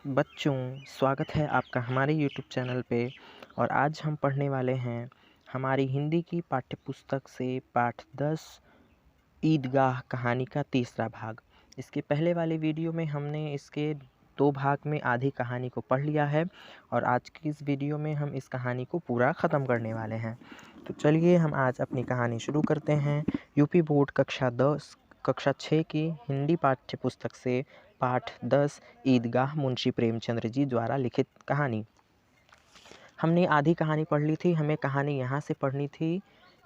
बच्चों, स्वागत है आपका हमारे यूट्यूब चैनल पे। और आज हम पढ़ने वाले हैं हमारी हिंदी की पाठ्य पुस्तक से पाठ 10 ईदगाह कहानी का तीसरा भाग। इसके पहले वाले वीडियो में हमने इसके 2 भाग में आधी कहानी को पढ़ लिया है और आज की इस वीडियो में हम इस कहानी को पूरा ख़त्म करने वाले हैं। तो चलिए हम आज अपनी कहानी शुरू करते हैं। यूपी बोर्ड कक्षा 6 की हिंदी पाठ्य पुस्तक से पाठ 10 ईदगाह मुंशी प्रेमचंद्र जी द्वारा लिखित कहानी। हमने आधी कहानी पढ़ ली थी। हमें कहानी यहाँ से पढ़नी थी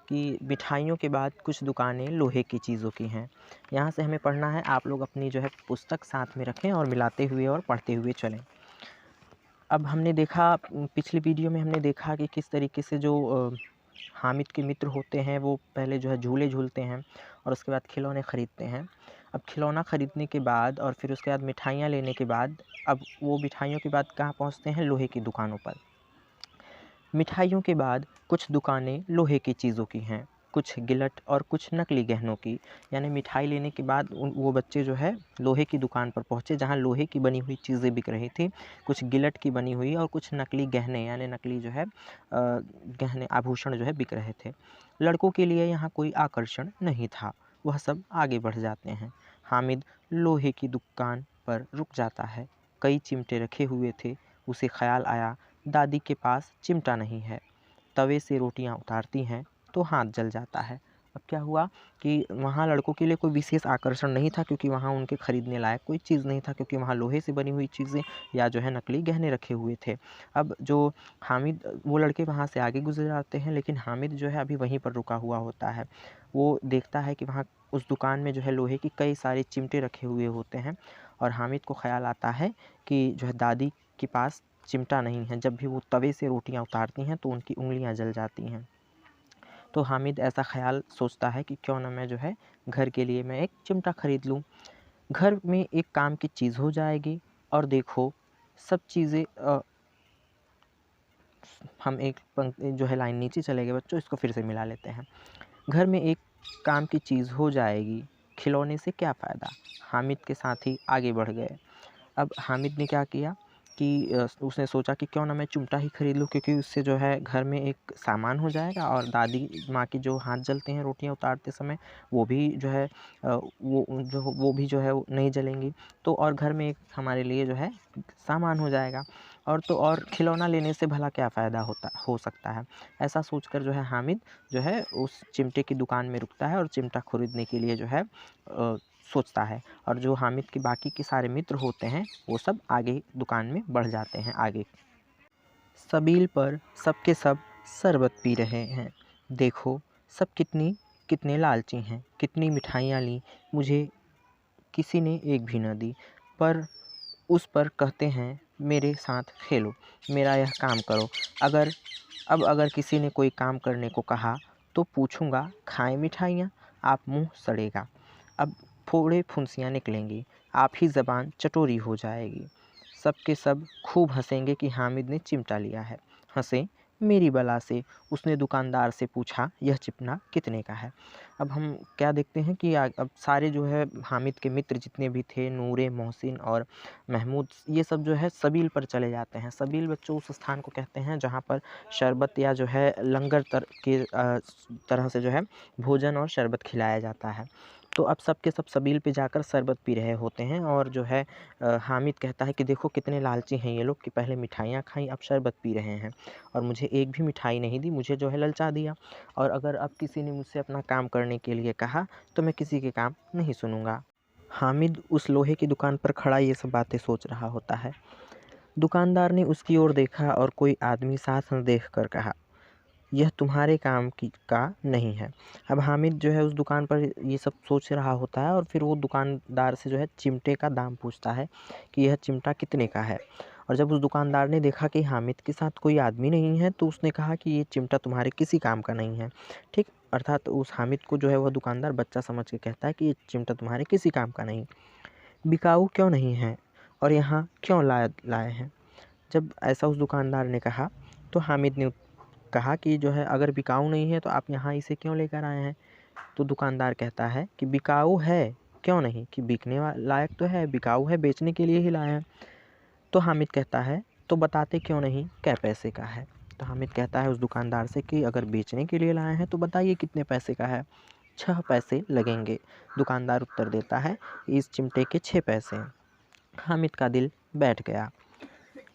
कि मिठाइयों के बाद कुछ दुकानें लोहे की चीज़ों की हैं। यहाँ से हमें पढ़ना है। आप लोग अपनी जो है पुस्तक साथ में रखें और मिलाते हुए और पढ़ते हुए चलें। अब हमने देखा पिछली वीडियो में हमने देखा कि किस तरीके से जो हामिद के मित्र होते हैं वो पहले जो है झूले झूलते हैं और उसके बाद खिलौने ख़रीदते हैं। अब खिलौना ख़रीदने के बाद और फिर उसके बाद मिठाइयाँ लेने के बाद अब वो मिठाइयों के बाद कहाँ पहुँचते हैं? लोहे की दुकानों पर। मिठाइयों के बाद कुछ दुकानें लोहे की चीज़ों की हैं, कुछ गिलट और कुछ नकली गहनों की। यानी मिठाई लेने के बाद वो बच्चे जो है लोहे की दुकान पर पहुँचे जहाँ लोहे की बनी हुई चीज़ें बिक रही थी, कुछ गिलट की बनी हुई और कुछ नकली गहने यानी नकली जो है गहने आभूषण जो है बिक रहे थे। लड़कों के लिए यहाँ कोई आकर्षण नहीं था, वह सब आगे बढ़ जाते हैं। हामिद लोहे की दुकान पर रुक जाता है। कई चिमटे रखे हुए थे। उसे ख्याल आया, दादी के पास चिमटा नहीं है। तवे से रोटियां उतारती हैं तो हाथ जल जाता है। अब क्या हुआ कि वहाँ लड़कों के लिए कोई विशेष आकर्षण नहीं था क्योंकि वहाँ उनके ख़रीदने लायक कोई चीज़ नहीं था, क्योंकि वहाँ लोहे से बनी हुई चीज़ें या जो है नकली गहने रखे हुए थे। अब जो हामिद वो लड़के वहाँ से आगे गुजर जाते हैं, लेकिन हामिद जो है अभी वहीं पर रुका हुआ होता है। वो देखता है कि वहाँ उस दुकान में जो है लोहे की कई सारे चिमटे रखे हुए होते हैं और हामिद को ख़्याल आता है कि जो है दादी के पास चिमटा नहीं है। जब भी वो तवे से रोटियां उतारती हैं तो उनकी उंगलियां जल जाती हैं। तो हामिद ऐसा ख़्याल सोचता है कि क्यों ना मैं जो है घर के लिए मैं एक चिमटा ख़रीद लूँ। घर में एक काम की चीज़ हो जाएगी। और देखो सब चीज़ें हम एक पंक्ति जो है लाइन नीचे चले गए बच्चों, इसको फिर से मिला लेते हैं। घर में एक काम की चीज़ हो जाएगी, खिलौने से क्या फ़ायदा। हामिद के साथी आगे बढ़ गए। अब हामिद ने क्या किया कि उसने सोचा कि क्यों ना मैं चिमटा ही ख़रीद लूँ, क्योंकि उससे जो है घर में एक सामान हो जाएगा और दादी माँ के जो हाथ जलते हैं रोटियां उतारते समय वो भी जो है वो भी जो है वो नहीं जलेंगी। तो और घर में एक हमारे लिए जो है सामान हो जाएगा। और तो और खिलौना लेने से भला क्या फ़ायदा हो सकता है। ऐसा सोचकर जो है हामिद जो है उस चिमटे की दुकान में रुकता है और चिमटा ख़रीदने के लिए जो है सोचता है। और जो हामिद के बाकी के सारे मित्र होते हैं वो सब आगे दुकान में बढ़ जाते हैं आगे। सबील पर सबके सब शरबत पी रहे हैं। देखो सब कितने लालची हैं। कितनी मिठाइयाँ लीं, मुझे किसी ने एक भी न दी। पर उस पर कहते हैं मेरे साथ खेलो, मेरा यह काम करो। अगर अगर किसी ने कोई काम करने को कहा तो पूछूंगा खाएं मिठाइयाँ, आप मुंह सड़ेगा। अब फोड़े फुंसियाँ निकलेंगी, आप ही ज़बान चटोरी हो जाएगी। सब के सब खूब हंसेंगे कि हामिद ने चिमटा लिया है। हंसे मेरी बला से। उसने दुकानदार से पूछा यह चिमटा कितने का है। अब हम क्या देखते हैं कि अब सारे जो है हामिद के मित्र जितने भी थे, नूरे, मोहसिन और महमूद, ये सब जो है सबील पर चले जाते हैं। सबील बच्चों उस स्थान को कहते हैं जहाँ पर शरबत या जो है लंगर के तरह से जो है भोजन और शरबत खिलाया जाता है। तो अब सब के सब सबील पे जाकर शरबत पी रहे होते हैं और जो है हामिद कहता है कि देखो कितने लालची हैं ये लोग कि पहले मिठाइयाँ खाई अब शरबत पी रहे हैं और मुझे एक भी मिठाई नहीं दी, मुझे जो है ललचा दिया। और अगर अब किसी ने मुझसे अपना काम करने के लिए कहा तो मैं किसी के काम नहीं सुनूंगा। हामिद उस लोहे की दुकान पर खड़ा ये सब बातें सोच रहा होता है। दुकानदार ने उसकी ओर देखा और कोई आदमी साथ न देख कर कहा यह तुम्हारे काम की का नहीं है। अब हामिद जो है उस दुकान पर ये सब सोच रहा होता है और फिर वो दुकानदार से जो है चिमटे का दाम पूछता है कि यह चिमटा कितने का है। और जब उस दुकानदार ने देखा कि हामिद के साथ कोई आदमी नहीं है तो उसने कहा कि ये चिमटा तुम्हारे किसी काम का नहीं है। ठीक, अर्थात उस हामिद को जो है वह दुकानदार बच्चा समझ के कहता है कि ये चिमटा तुम्हारे किसी काम का नहीं। बिकाऊ क्यों नहीं है और यहाँ क्यों लाए हैं। जब ऐसा उस दुकानदार ने कहा तो हामिद ने कहा कि जो है अगर बिकाऊ नहीं है तो आप यहाँ इसे क्यों लेकर आए हैं। तो दुकानदार कहता है कि बिकाऊ है, क्यों नहीं, कि बिकने लायक तो है, बिकाऊ है, बेचने के लिए ही लाए हैं। तो हामिद कहता है तो बताते क्यों नहीं कै पैसे का है। तो हामिद कहता है उस दुकानदार से कि अगर बेचने के लिए लाए हैं तो बताइए कितने पैसे का है। 6 पैसे लगेंगे। दुकानदार उत्तर देता है इस चिमटे के 6 पैसे हैं। हामिद का दिल बैठ गया।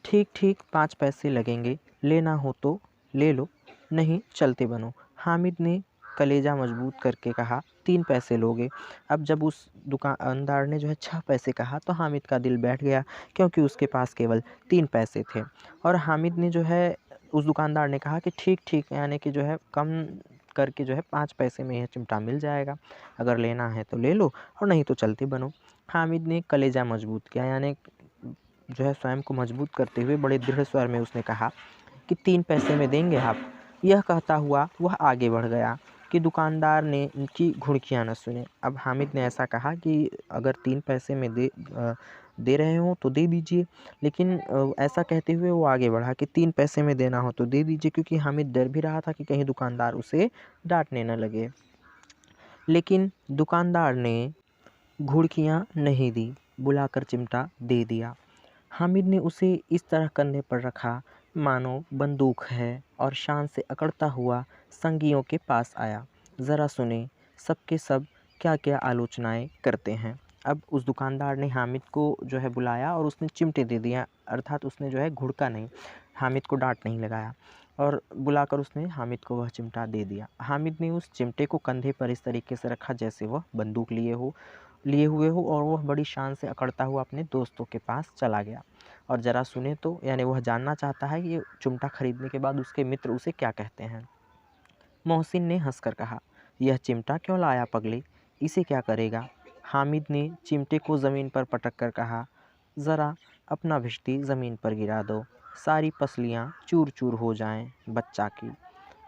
ठीक ठीक 5 पैसे लगेंगे, लेना हो तो ले लो, नहीं चलते बनो। हामिद ने कलेजा मजबूत करके कहा 3 पैसे लोगे। अब जब उस दुकानदार ने जो है 6 पैसे कहा तो हामिद का दिल बैठ गया, क्योंकि उसके पास केवल 3 पैसे थे। और हामिद ने जो है उस दुकानदार ने कहा कि ठीक ठीक, यानी कि जो है कम करके जो है 5 पैसे में यह चिमटा मिल जाएगा, अगर लेना है तो ले लो और नहीं तो चलते बनो। हामिद ने कलेजा मजबूत किया, यानी जो है स्वयं को मजबूत करते हुए बड़े दृढ़ स्वर में उसने कहा कि 3 पैसे में देंगे आप। यह कहता हुआ वह आगे बढ़ गया कि दुकानदार ने उनकी घुड़कियाँ न सुने। अब हामिद ने ऐसा कहा कि अगर 3 पैसे में दे रहे हो तो दे दीजिए, लेकिन ऐसा कहते हुए वो आगे बढ़ा कि 3 पैसे में देना हो तो दे दीजिए, क्योंकि हामिद डर भी रहा था कि कहीं दुकानदार उसे डांटने न लगे। लेकिन दुकानदार ने घुड़कियाँ नहीं दी, बुलाकर चिमटा दे दिया। हामिद ने उसे इस तरह कंधे पर रखा मानो बंदूक है और शान से अकड़ता हुआ संगियों के पास आया। ज़रा सुने सबके सब क्या क्या आलोचनाएं करते हैं। अब उस दुकानदार ने हामिद को जो है बुलाया और उसने चिमटे दे दिया, अर्थात उसने जो है घुड़का नहीं, हामिद को डांट नहीं लगाया, और बुलाकर उसने हामिद को वह चिमटा दे दिया। हामिद ने उस चिमटे को कंधे पर इस तरीके से रखा जैसे वह बंदूक लिए हुए हो, और वह बड़ी शान से अकड़ता हुआ अपने दोस्तों के पास चला गया। और ज़रा सुने तो, यानी वह जानना चाहता है कि ये चिमटा खरीदने के बाद उसके मित्र उसे क्या कहते हैं। मोहसिन ने हंसकर कहा, यह चिमटा क्यों लाया पगले, इसे क्या करेगा। हामिद ने चिमटे को ज़मीन पर पटक कर कहा, ज़रा अपना भिश्ती ज़मीन पर गिरा दो, सारी पसलियाँ चूर चूर हो जाएं बच्चा की।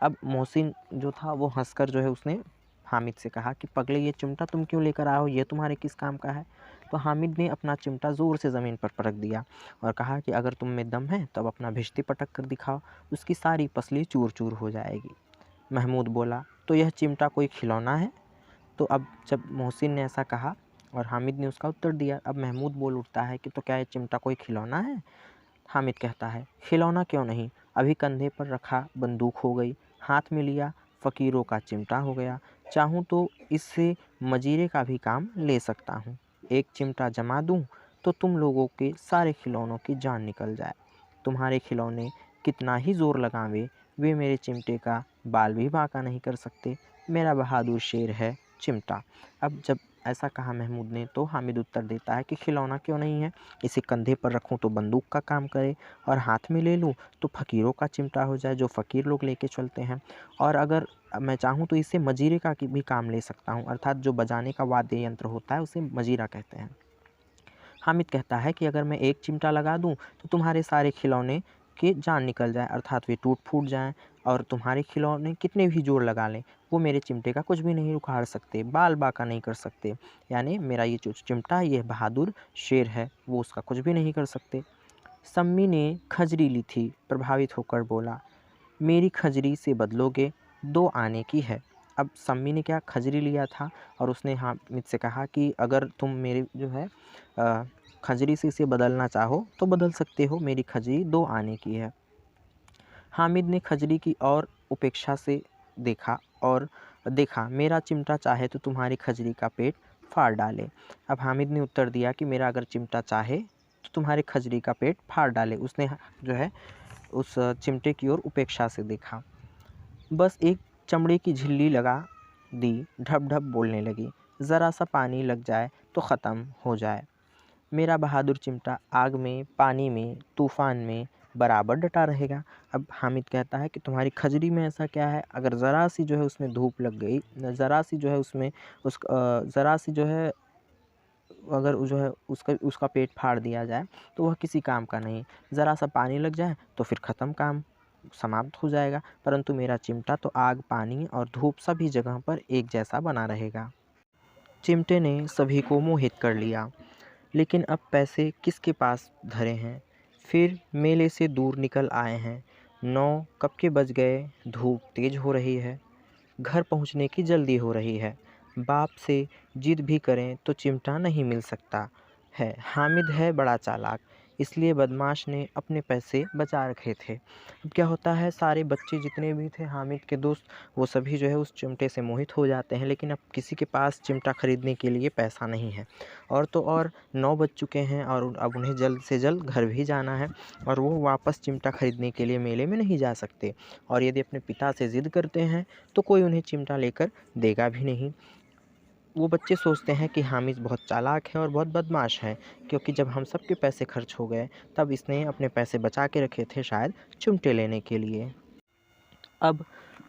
अब मोहसिन जो था वो हंसकर जो है उसने हामिद से कहा कि पगले ये चिमटा तुम क्यों लेकर आए हो, ये तुम्हारे किस काम का है। तो हामिद ने अपना चिमटा ज़ोर से ज़मीन पर पटक दिया और कहा कि अगर तुम में दम है तो अब अपना भिश्ती पटक कर दिखाओ, उसकी सारी पसली चूर चूर हो जाएगी। महमूद बोला, तो यह चिमटा कोई खिलौना है। तो अब जब मोहसिन ने ऐसा कहा और हामिद ने उसका उत्तर दिया, अब महमूद बोल उठता है कि तो क्या ये चिमटा कोई खिलौना है। हामिद कहता है, खिलौना क्यों नहीं, अभी कंधे पर रखा बंदूक हो गई, हाथ में लिया फ़कीरों का चिमटा हो गया, चाहूँ तो इससे मजीरे का भी काम ले सकता हूँ। एक चिमटा जमा दूँ तो तुम लोगों के सारे खिलौनों की जान निकल जाए। तुम्हारे खिलौने कितना ही ज़ोर लगावे, वे मेरे चिमटे का बाल भी बांका नहीं कर सकते। मेरा बहादुर शेर है चिमटा। अब जब ऐसा कहा महमूद ने तो हामिद उत्तर देता है कि खिलौना क्यों नहीं है, इसे कंधे पर रखूं तो बंदूक का काम करे, और हाथ में ले लूं तो फ़कीरों का चिमटा हो जाए जो फ़कीर लोग लेके चलते हैं, और अगर मैं चाहूं तो इसे मजीरे का भी काम ले सकता हूं, अर्थात जो बजाने का वाद्य यंत्र होता है उसे मजीरा कहते हैं। हामिद कहता है कि अगर मैं एक चिमटा लगा दूं तो तुम्हारे सारे खिलौने की जान निकल जाए, अर्थात वे टूट फूट जाएं, और तुम्हारे खिलौने कितने भी जोर लगा लें वो मेरे चिमटे का कुछ भी नहीं उखाड़ सकते, बाल बांका नहीं कर सकते। यानी मेरा ये जो चिमटा है ये बहादुर शेर है, वो उसका कुछ भी नहीं कर सकते। सम्मी ने खजरी ली थी, प्रभावित होकर बोला, मेरी खजरी से बदलोगे, 2 आने की है। अब सम्मी ने क्या खजरी लिया था और उसने हामिद से कहा कि अगर तुम मेरे जो है खजरी से इसे बदलना चाहो तो बदल सकते हो, मेरी खजरी 2 आने की है। हामिद ने खजरी की और उपेक्षा से देखा मेरा चिमटा चाहे तो तुम्हारी खजरी का पेट फाड़ डाले। अब हामिद ने उत्तर दिया कि मेरा अगर चिमटा चाहे तो तुम्हारे खजरी का पेट फाड़ डाले। उसने जो है उस चिमटे की ओर उपेक्षा से देखा। बस एक चमड़े की झिल्ली लगा दी, ढप ढप बोलने लगी, ज़रा सा पानी लग जाए तो ख़त्म हो जाए। मेरा बहादुर चिमटा आग में, पानी में, तूफ़ान में बराबर डटा रहेगा। अब हामिद कहता है कि तुम्हारी खजरी में ऐसा क्या है, अगर ज़रा सी जो है उसमें धूप लग गई, ज़रा सी जो है उसमें ज़रा सी जो है अगर जो है उसका पेट फाड़ दिया जाए तो वह किसी काम का नहीं, ज़रा सा पानी लग जाए तो फिर ख़त्म, काम समाप्त हो जाएगा। परंतु मेरा चिमटा तो आग, पानी और धूप सभी जगह पर एक जैसा बना रहेगा। चिमटे ने सभी को मोहित कर लिया, लेकिन अब पैसे किसके पास धरे हैं। फिर मेले से दूर निकल आए हैं। 9 कब के बज गए, धूप तेज हो रही है, घर पहुंचने की जल्दी हो रही है। बाप से जिद भी करें तो चिमटा नहीं मिल सकता है। हामिद है बड़ा चालाक, इसलिए बदमाश ने अपने पैसे बचा रखे थे। अब क्या होता है, सारे बच्चे जितने भी थे हामिद के दोस्त, वो सभी जो है उस चिमटे से मोहित हो जाते हैं, लेकिन अब किसी के पास चिमटा खरीदने के लिए पैसा नहीं है। और तो और 9 बज चुके हैं और अब उन्हें जल्द से जल्द घर भी जाना है और वो वापस चिमटा खरीदने के लिए मेले में नहीं जा सकते। और यदि अपने पिता से ज़िद करते हैं तो कोई उन्हें चिमटा लेकर देगा भी नहीं। वो बच्चे सोचते हैं कि हामिद बहुत चालाक है और बहुत बदमाश है, क्योंकि जब हम सबके पैसे खर्च हो गए तब इसने अपने पैसे बचा के रखे थे शायद चिमटे लेने के लिए। अब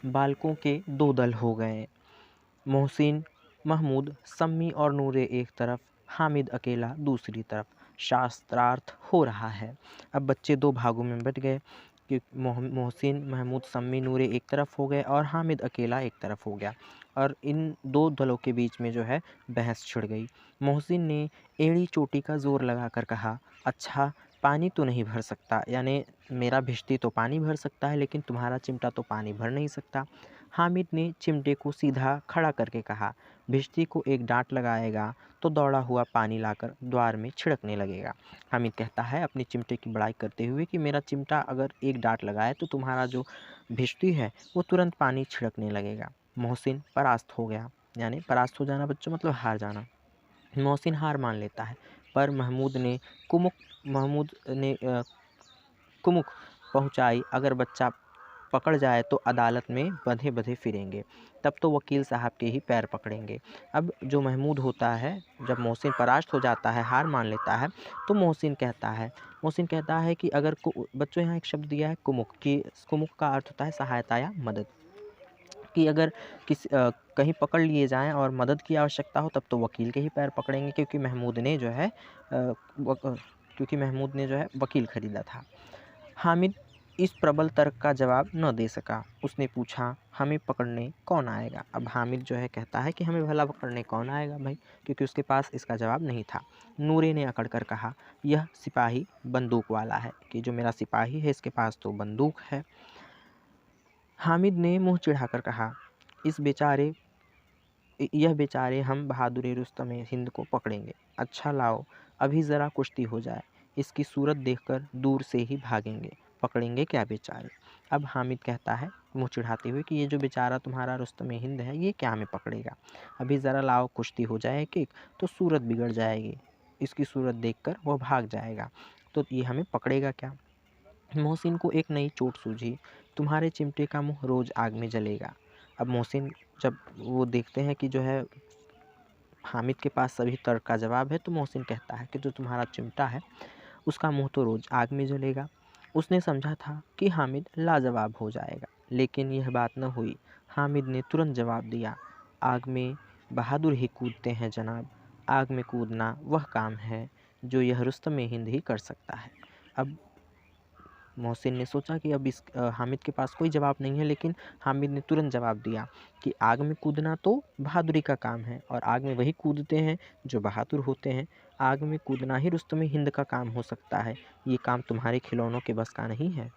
बालकों के 2 दल हो गए। मोहसिन, महमूद, सम्मी और नूरे एक तरफ, हामिद अकेला दूसरी तरफ। शास्त्रार्थ हो रहा है। अब बच्चे 2 भागों में बँट गए कि मोहसिन, महमूद, सम्मी, नूरे एक तरफ हो गए और हामिद अकेला एक तरफ हो गया और इन 2 दलों के बीच में जो है बहस छिड़ गई। मोहसिन ने एड़ी चोटी का ज़ोर लगाकर कहा, अच्छा पानी तो नहीं भर सकता, यानी मेरा भिश्ती तो पानी भर सकता है लेकिन तुम्हारा चिमटा तो पानी भर नहीं सकता। हामिद ने चिमटे को सीधा खड़ा करके कहा, भिश्ती को एक डांट लगाएगा तो दौड़ा हुआ पानी लाकर द्वार में छिड़कने लगेगा। हामिद कहता है अपने चिमटे की बड़ाई करते हुए कि मेरा चिमटा अगर एक डांट लगाए तो तुम्हारा जो भिश्ती है वो तुरंत पानी छिड़कने लगेगा। मोहसिन परास्त हो गया, यानी परास्त हो जाना बच्चों मतलब हार जाना। मोहसिन हार मान लेता है, पर महमूद ने कुमुक पहुंचाई, अगर बच्चा पकड़ जाए तो अदालत में बंधे बंधे फिरेंगे, तब तो वकील साहब के ही पैर पकड़ेंगे। अब जो महमूद होता है, जब मोहसिन परास्त हो जाता है, हार मान लेता है, तो मोहसिन कहता है कि अगर बच्चों यहाँ एक शब्द दिया है कुमुक, कि कुमुक का अर्थ होता है सहायता या मदद, कि अगर कहीं पकड़ लिए जाएं और मदद की आवश्यकता हो तब तो वकील के ही पैर पकड़ेंगे, क्योंकि महमूद ने जो है वकील खरीदा था। हामिद इस प्रबल तर्क का जवाब न दे सका। उसने पूछा, हमें पकड़ने कौन आएगा? अब हामिद जो है कहता है कि हमें भला पकड़ने कौन आएगा भाई, क्योंकि उसके पास इसका जवाब नहीं था। नूरे ने अकड़ कर कहा, यह सिपाही बंदूक वाला है, कि जो मेरा सिपाही है इसके पास तो बंदूक है। हामिद ने मुंह चिढ़ाकर कहा, यह बेचारे हम बहादुर रुस्तम हिंद को पकड़ेंगे। अच्छा लाओ, अभी ज़रा कुश्ती हो जाए, इसकी सूरत देखकर दूर से ही भागेंगे, पकड़ेंगे क्या बेचारे। अब हामिद कहता है मुंह चिढ़ाते हुए कि ये जो बेचारा तुम्हारा रुस्तम हिंद है ये क्या हमें पकड़ेगा, अभी ज़रा लाओ कुश्ती हो जाए एक एक तो सूरत बिगड़ जाएगी, इसकी सूरत देखकर वह भाग जाएगा, तो ये हमें पकड़ेगा क्या। मोहसिन को एक नई चोट सूझी, तुम्हारे चिमटे का मुंह रोज़ आग में जलेगा। अब मोहसिन जब वो देखते हैं कि जो है हामिद के पास सभी तर्क का जवाब है, तो मोहसिन कहता है कि जो तुम्हारा चिमटा है उसका मुंह तो रोज़ आग में जलेगा। उसने समझा था कि हामिद लाजवाब हो जाएगा, लेकिन यह बात न हुई। हामिद ने तुरंत जवाब दिया, आग में बहादुर ही कूदते हैं जनाब, आग में कूदना वह काम है जो यह रुस्तम हिंद ही कर सकता है। अब मोहसिन ने सोचा कि अब हामिद के पास कोई जवाब नहीं है, लेकिन हामिद ने तुरंत जवाब दिया कि आग में कूदना तो बहादुरी का काम है और आग में वही कूदते हैं जो बहादुर होते हैं। आग में कूदना ही रुस्तम हिंद का काम हो सकता है, ये काम तुम्हारे खिलौनों के बस का नहीं है।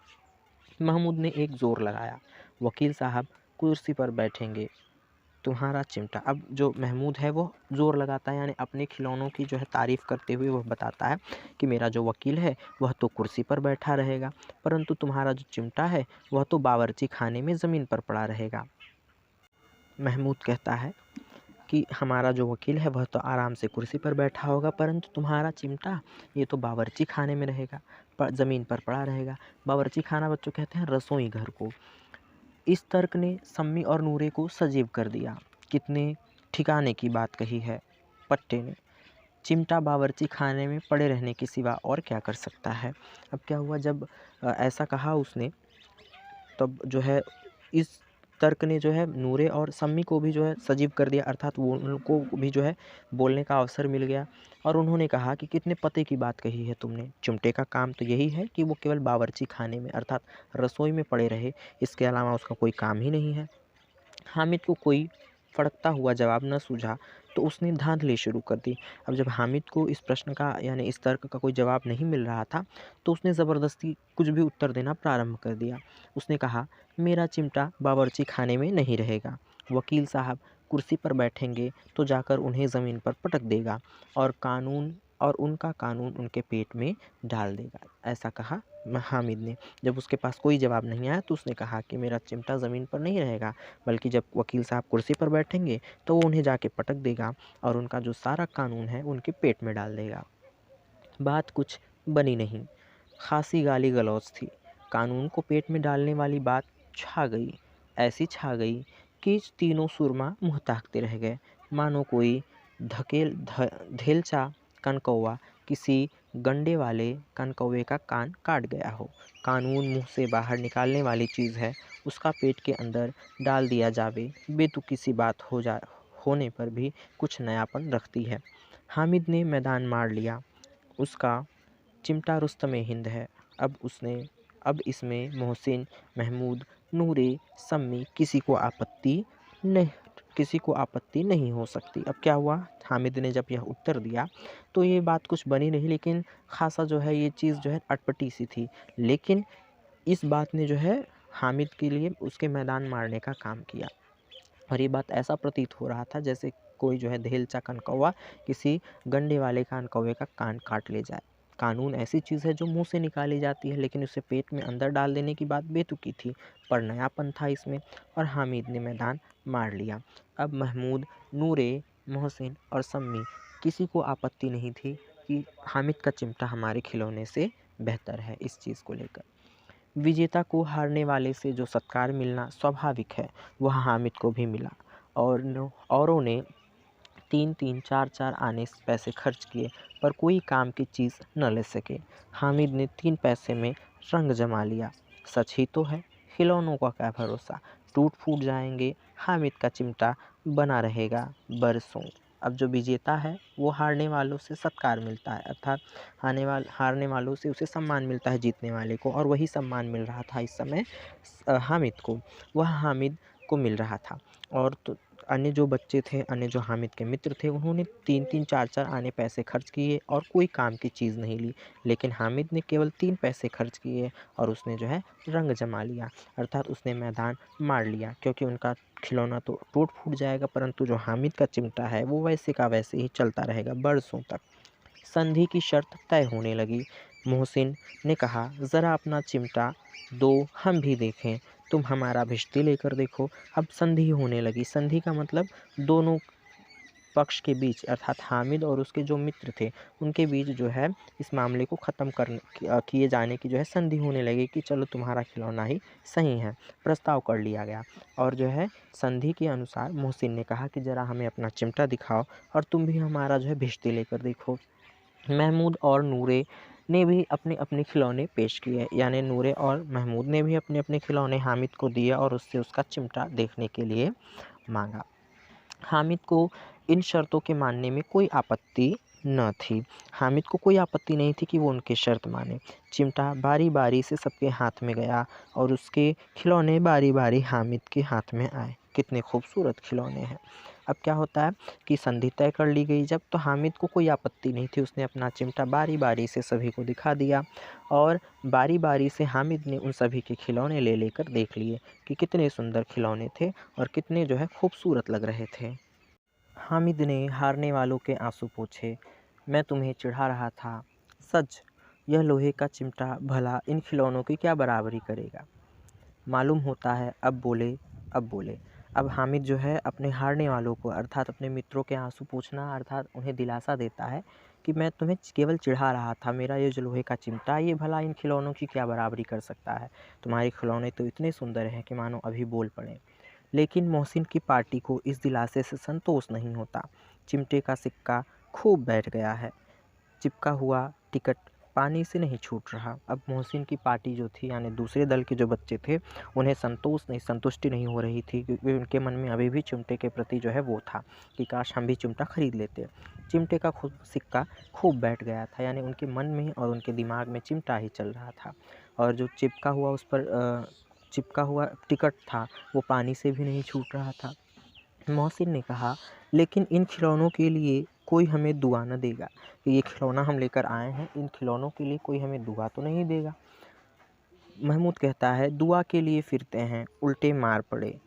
महमूद ने एक जोर लगाया, वकील साहब कुर्सी पर बैठेंगे, तुम्हारा चिमटा। अब जो महमूद है वो ज़ोर लगाता है, यानी अपने खिलौनों की जो है तारीफ़ करते हुए वह बताता है कि मेरा जो वकील है वह तो कुर्सी पर बैठा रहेगा, परंतु तुम्हारा जो चिमटा है वह तो बावर्ची खाने में ज़मीन पर पड़ा रहेगा। महमूद कहता है कि हमारा जो वकील है वह तो आराम से कुर्सी पर बैठा होगा, परंतु तुम्हारा चिमटा ये तो बावर्ची खाने में रहेगा, ज़मीन पर पड़ा रहेगा। बावर्ची खाना बच्चों कहते हैं रसोई घर को। इस तर्क ने सम्मी और नूरे को सजीव कर दिया। कितने ठिकाने की बात कही है पट्टे ने, चिमटा बावर्ची खाने में पड़े रहने के सिवा और क्या कर सकता है। अब क्या हुआ, जब ऐसा कहा उसने, तब जो है इस तर्क ने जो है नूरे और सम्मी को भी जो है सजीव कर दिया, अर्थात वो उनको भी जो है बोलने का अवसर मिल गया और उन्होंने कहा कि कितने पते की बात कही है तुमने, चिमटे का काम तो यही है कि वो केवल बावर्ची खाने में अर्थात रसोई में पड़े रहे, इसके अलावा उसका कोई काम ही नहीं है। हामिद को कोई फड़कता हुआ जवाब न सूझा तो उसने धांधली शुरू कर दी। अब जब हामिद को इस प्रश्न का यानी इस तर्क का कोई जवाब नहीं मिल रहा था तो उसने ज़बरदस्ती कुछ भी उत्तर देना प्रारंभ कर दिया। उसने कहा, मेरा चिमटा बावर्ची खाने में नहीं रहेगा, वकील साहब कुर्सी पर बैठेंगे तो जाकर उन्हें ज़मीन पर पटक देगा और कानून और उनका कानून उनके पेट में डाल देगा, ऐसा कहा हामिद ने। जब उसके पास कोई जवाब नहीं आया तो उसने कहा कि मेरा चिमटा ज़मीन पर नहीं रहेगा, बल्कि जब वकील साहब कुर्सी पर बैठेंगे तो वो उन्हें जाके पटक देगा और उनका जो सारा कानून है उनके पेट में डाल देगा। बात कुछ बनी नहीं, खासी गाली गलौज थी। कानून को पेट में डालने वाली बात छा गई, ऐसी छा गई कि तीनों सुरमा मुँह ताकते रह गए, मानो कोई धेलचा कनकौवा किसी गंडे वाले कनकौवे का कान काट गया हो। कानून मुँह से बाहर निकालने वाली चीज़ है, उसका पेट के अंदर डाल दिया जावे बेतुकी सी बात होने पर भी कुछ नयापन रखती है। हामिद ने मैदान मार लिया। उसका चिमटा रुस्तमे-हिंद है। अब इसमें मोहसिन, महमूद, नूरे, सम्मी किसी को आपत्ति नहीं हो सकती। अब क्या हुआ, हामिद ने जब यह उत्तर दिया तो ये बात कुछ बनी नहीं, लेकिन ख़ासा जो है ये चीज़ जो है अटपटी सी थी। लेकिन इस बात ने जो है हामिद के लिए उसके मैदान मारने का काम किया और ये बात ऐसा प्रतीत हो रहा था जैसे कोई जो है धेलचा कनकौवा किसी गंडे वाले कनकौवे का कान काट ले जाए। कानून ऐसी चीज़ है जो मुँह से निकाली जाती है, लेकिन उसे पेट में अंदर डाल देने की बात बेतुकी थी, पर नयापन था इसमें और हामिद ने मैदान मार लिया। अब महमूद, नूरे, मोहसिन और सम्मी किसी को आपत्ति नहीं थी कि हामिद का चिमटा हमारे खिलौने से बेहतर है। इस चीज़ को लेकर विजेता को हारने वाले से जो सत्कार मिलना स्वाभाविक है, वह हामिद को भी मिला औरों ने 3-3, 4-4 आने पैसे खर्च किए पर कोई काम की चीज़ न ले सके। हामिद ने 3 पैसे में रंग जमा लिया। सच ही तो है, खिलौनों का क्या भरोसा, टूट फूट जाएंगे, हामिद का चिमटा बना रहेगा बरसों। अब जो विजेता है वो हारने वालों से सत्कार मिलता है, अर्थात हारने वालों से उसे सम्मान मिलता है जीतने वाले को, और वही सम्मान मिल रहा था इस समय हामिद को। वह हामिद को मिल रहा था और तो अन्य जो बच्चे थे, अन्य जो हामिद के मित्र थे, उन्होंने 3-3, 4-4 आने पैसे खर्च किए और कोई काम की चीज़ नहीं ली, लेकिन हामिद ने केवल 3 पैसे खर्च किए और उसने जो है रंग जमा लिया, अर्थात उसने मैदान मार लिया, क्योंकि उनका खिलौना तो टूट फूट जाएगा परंतु जो हामिद का चिमटा है वो वैसे का वैसे ही चलता रहेगा बरसों तक। संधि की शर्त तय होने लगी। मोहसिन ने कहा, ज़रा अपना चिमटा दो हम भी देखें। तुम हमारा भिश्ती लेकर देखो। अब संधि होने लगी। संधि का मतलब दोनों पक्ष के बीच, अर्थात हामिद और उसके जो मित्र थे उनके बीच जो है इस मामले को ख़त्म किए जाने की जो है संधि होने लगी कि चलो तुम्हारा खिलौना ही सही है। प्रस्ताव कर लिया गया और जो है संधि के अनुसार मोहसिन ने कहा कि ज़रा हमें अपना चिमटा दिखाओ और तुम भी हमारा जो है भिश्ती लेकर देखो। महमूद और नूरे ने भी अपने अपने खिलौने पेश किए, यानी नूरे और महमूद ने भी अपने अपने खिलौने हामिद को दिए और उससे उसका चिमटा देखने के लिए मांगा। हामिद को इन शर्तों के मानने में कोई आपत्ति न थी। हामिद को कोई आपत्ति नहीं थी कि वो उनकी शर्त माने। चिमटा बारी बारी से सबके हाथ में गया और उसके खिलौने बारी बारी हामिद के हाथ में आए। कितने खूबसूरत खिलौने हैं। अब क्या होता है कि संधि तय कर ली गई जब, तो हामिद को कोई आपत्ति नहीं थी, उसने अपना चिमटा बारी बारी से सभी को दिखा दिया और बारी बारी से हामिद ने उन सभी के खिलौने ले लेकर देख लिए कि कितने सुंदर खिलौने थे और कितने जो है खूबसूरत लग रहे थे। हामिद ने हारने वालों के आंसू पोंछे। मैं तुम्हें चिढ़ा रहा था, सच यह लोहे का चिमटा भला इन खिलौनों की क्या बराबरी करेगा। मालूम होता है, अब बोले। अब हामिद जो है अपने हारने वालों को, अर्थात अपने मित्रों के आंसू पोंछना, अर्थात उन्हें दिलासा देता है कि मैं तुम्हें केवल चिढ़ा रहा था, मेरा ये जो लोहे का चिमटा ये भला इन खिलौनों की क्या बराबरी कर सकता है। तुम्हारे खिलौने तो इतने सुंदर हैं कि मानो अभी बोल पड़े। लेकिन मोहसिन की पार्टी को इस दिलासे से संतोष नहीं होता। चिमटे का सिक्का खूब बैठ गया है, चिपका हुआ टिकट पानी से नहीं छूट रहा। अब मोहसिन की पार्टी जो थी, यानी दूसरे दल के जो बच्चे थे, उन्हें संतुष्टि नहीं हो रही थी, क्योंकि उनके मन में अभी भी चिमटे के प्रति जो है वो था कि काश हम भी चिमटा खरीद लेते। चिमटे का सिक्का खूब बैठ गया था, यानी उनके मन में और उनके दिमाग में चिमटा ही चल रहा था और जो चिपका हुआ टिकट था वो पानी से भी नहीं छूट रहा था। मोहसिन ने कहा, लेकिन इन खिलौनों के लिए कोई हमें दुआ न देगा कि ये खिलौना हम लेकर आए हैं, इन खिलौनों के लिए कोई हमें दुआ तो नहीं देगा। महमूद कहता है, दुआ के लिए फिरते हैं उल्टे मार पड़े।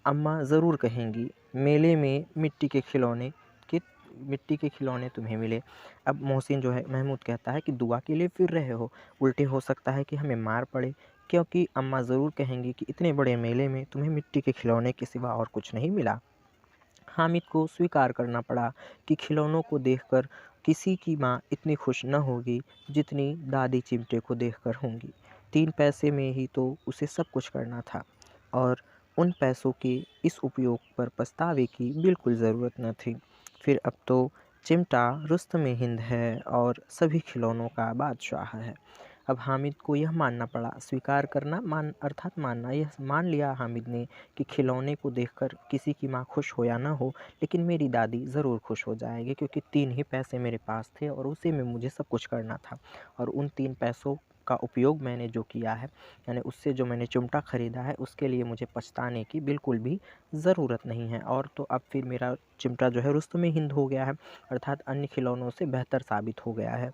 अम्मा ज़रूर कहेंगी, मेले में मिट्टी के खिलौने के मिट्टी के खिलौने तुम्हें मिले। अब मोहसिन जो है महमूद कहता है कि दुआ के लिए फिर रहे हो, उल्टे हो सकता है कि हमें मार पड़े, क्योंकि अम्मा ज़रूर कहेंगी कि इतने बड़े मेले में तुम्हें मिट्टी के खिलौने के सिवा और कुछ नहीं मिला। हामिद को स्वीकार करना पड़ा कि खिलौनों को देखकर किसी की माँ इतनी खुश न होगी जितनी दादी चिमटे को देखकर होंगी। 3 पैसे में ही तो उसे सब कुछ करना था और उन पैसों के इस उपयोग पर पछतावे की बिल्कुल ज़रूरत न थी। फिर अब तो चिमटा रुस्तमे हिंद है और सभी खिलौनों का बादशाह है। अब हामिद को यह मानना पड़ा, स्वीकार करना अर्थात मानना, यह मान लिया हामिद ने कि खिलौने को देखकर किसी की माँ खुश हो या ना हो, लेकिन मेरी दादी ज़रूर खुश हो जाएगी, क्योंकि 3 ही पैसे मेरे पास थे और उसी में मुझे सब कुछ करना था। और उन 3 पैसों का उपयोग मैंने जो किया है, यानी उससे जो मैंने चिमटा ख़रीदा है, उसके लिए मुझे पछताने की बिल्कुल भी ज़रूरत नहीं है। और तो अब फिर मेरा चिमटा जो है रुस्तमे हिंद हो गया है, अर्थात अन्य खिलौनों से बेहतर साबित हो गया है।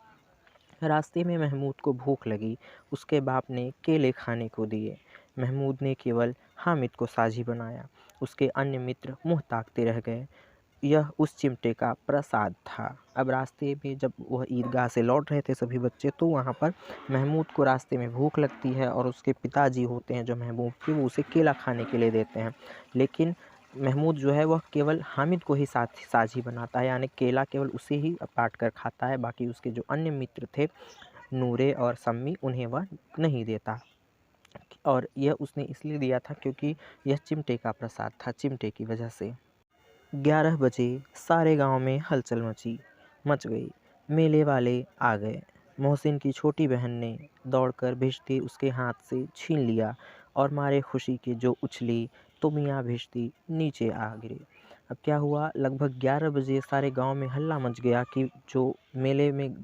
रास्ते में महमूद को भूख लगी। उसके बाप ने केले खाने को दिए। महमूद ने केवल हामिद को साझी बनाया। उसके अन्य मित्र मुँह ताकते रह गए। यह उस चिमटे का प्रसाद था। अब रास्ते में जब वह ईदगाह से लौट रहे थे सभी बच्चे, तो वहाँ पर महमूद को रास्ते में भूख लगती है और उसके पिताजी होते हैं जो महमूद के, वो उसे केला खाने के लिए देते हैं। लेकिन महमूद जो है वह केवल हामिद को ही साझी बनाता है, यानी केला केवल उसे ही बाँट कर खाता है, बाकी उसके जो अन्य मित्र थे नूरे और सम्मी, उन्हें वह नहीं देता। और यह उसने इसलिए दिया था क्योंकि यह चिमटे का प्रसाद था, चिमटे की वजह से। 11 बजे सारे गांव में हलचल मच गई। मेले वाले आ गए। मोहसिन की छोटी बहन ने दौड़कर भिश्ती उसके हाथ से छीन लिया और मारे खुशी के जो उछली तो मियाँ भिश्ती नीचे आ गिरे। अब क्या हुआ, लगभग 11 बजे सारे गांव में हल्ला मच गया कि जो मेले में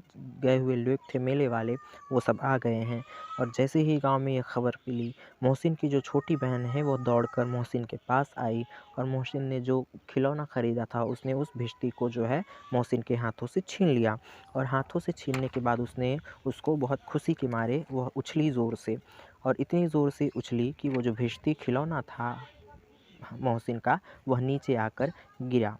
गए हुए लोग थे मेले वाले, वो सब आ गए हैं। और जैसे ही गांव में यह खबर मिली, मोहसिन की जो छोटी बहन है वो दौड़कर मोहसिन के पास आई और मोहसिन ने जो खिलौना ख़रीदा था उसने उस भिश्ती को जो है मोहसिन के हाथों से छीन लिया। और हाथों से छीनने के बाद उसने उसको बहुत खुशी के मारे वह उछली ज़ोर से, और इतनी ज़ोर से उछली कि वो जो भिश्ती खिलौना था मोहसिन का, वह नीचे आकर गिरा।